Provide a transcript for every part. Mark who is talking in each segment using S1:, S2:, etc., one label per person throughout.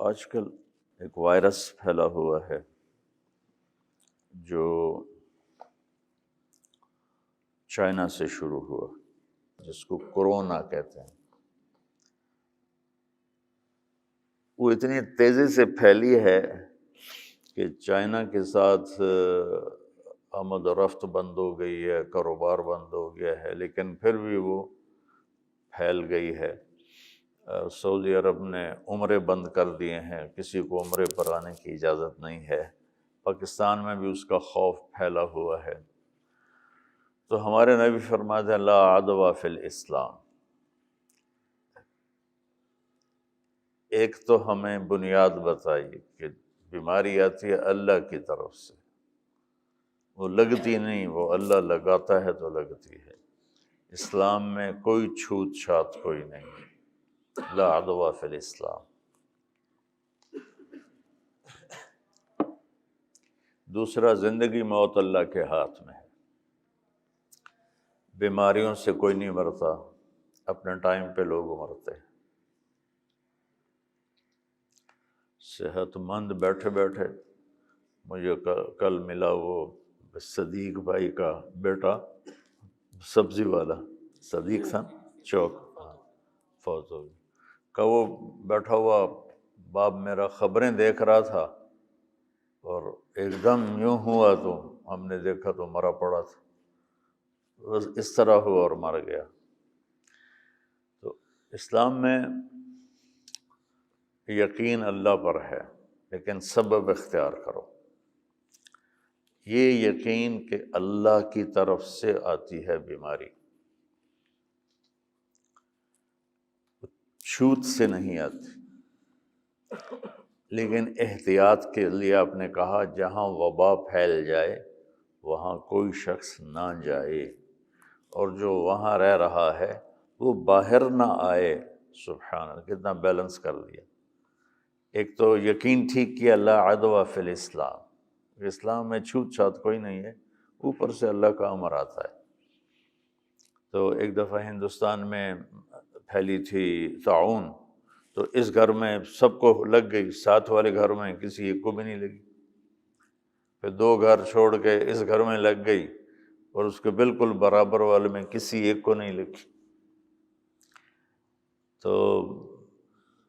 S1: آج کل ایک وائرس پھیلا ہوا ہے جو چائنا سے شروع ہوا، جس کو کورونا کہتے ہیں۔ وہ اتنی تیزی سے پھیلی ہے کہ چائنا کے ساتھ آمد و رفت بند ہو گئی ہے، کاروبار بند ہو گیا ہے، لیکن پھر بھی وہ پھیل گئی ہے۔ سعودی عرب نے عمرے بند کر دیے ہیں، کسی کو عمرے پر آنے کی اجازت نہیں ہے۔ پاکستان میں بھی اس کا خوف پھیلا ہوا ہے۔ تو ہمارے نبی فرماتے ہیں لا عدوى فی الاسلام۔ ایک تو ہمیں بنیاد بتائی کہ بیماری آتی ہے اللہ کی طرف سے، وہ لگتی نہیں، وہ اللہ لگاتا ہے تو لگتی ہے۔ اسلام میں کوئی چھوت چھات کوئی نہیں ہے، لا عدوى فی الاسلام۔ دوسرا، زندگی موت اللہ کے ہاتھ میں ہے۔ بیماریوں سے کوئی نہیں مرتا، اپنے ٹائم پہ لوگ مرتے ہیں۔ صحت مند بیٹھے بیٹھے مجھے کل ملا وہ صدیق بھائی کا بیٹا، سبزی والا صدیق تھا چوک، فوت ہو گیا۔ کہ وہ بیٹھا ہوا باپ میرا خبریں دیکھ رہا تھا اور ایک دم یوں ہوا تو ہم نے دیکھا تو مرا پڑا تھا، بس اس طرح ہوا اور مر گیا۔ تو اسلام میں یقین اللہ پر ہے، لیکن سبب اختیار کرو۔ یہ یقین کہ اللہ کی طرف سے آتی ہے بیماری، چھوت سے نہیں آتی۔ لیکن احتیاط کے لیے آپ نے کہا جہاں وبا پھیل جائے وہاں کوئی شخص نہ جائے، اور جو وہاں رہ رہا ہے وہ باہر نہ آئے۔ سبحان اللہ، کتنا بیلنس کر دیا۔ ایک تو یقین ٹھیک کیا لا عدوى فی الاسلام، اسلام میں چھوت چھات کوئی نہیں ہے، اوپر سے اللہ کا امر آتا ہے۔ تو ایک دفعہ ہندوستان میں پھیلی تھی طاعون، تو اس گھر میں سب کو لگ گئی، ساتھ والے گھر میں کسی ایک کو بھی نہیں لگی، پھر 2 گھر چھوڑ کے اس گھر میں لگ گئی، اور اس کے بالکل برابر والے میں کسی ایک کو نہیں لگی۔ تو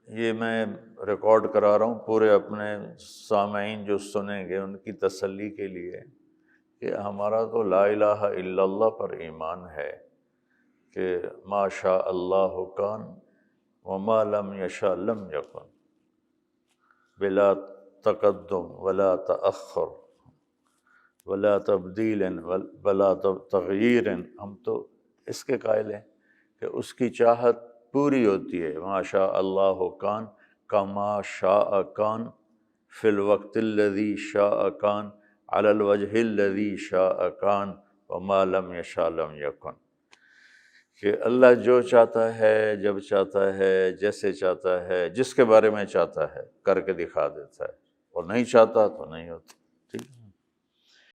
S1: یہ میں ریکارڈ کرا رہا ہوں پورے اپنے سامعین جو سنیں گے ان کی تسلی کے لیے، کہ ہمارا تو لا الہ الا اللہ پر ایمان ہے کہ ما شاء اللہ کان وما لم یشاء لم یکن، بلا تقدم ولا تأخر ولا تبدیل ولا تغییر۔ ہم تو اس کے قائل ہیں کہ اس کی چاہت پوری ہوتی ہے۔ ما شاء اللہ کان کما شاء کان فی الوقت الذی شاء کان علی الوجہ الذی شاء کان وما لم یشاء لم یکن، کہ اللہ جو چاہتا ہے، جب چاہتا ہے، جیسے چاہتا ہے، جس کے بارے میں چاہتا ہے کر کے دکھا دیتا ہے، اور نہیں چاہتا تو نہیں ہوتا۔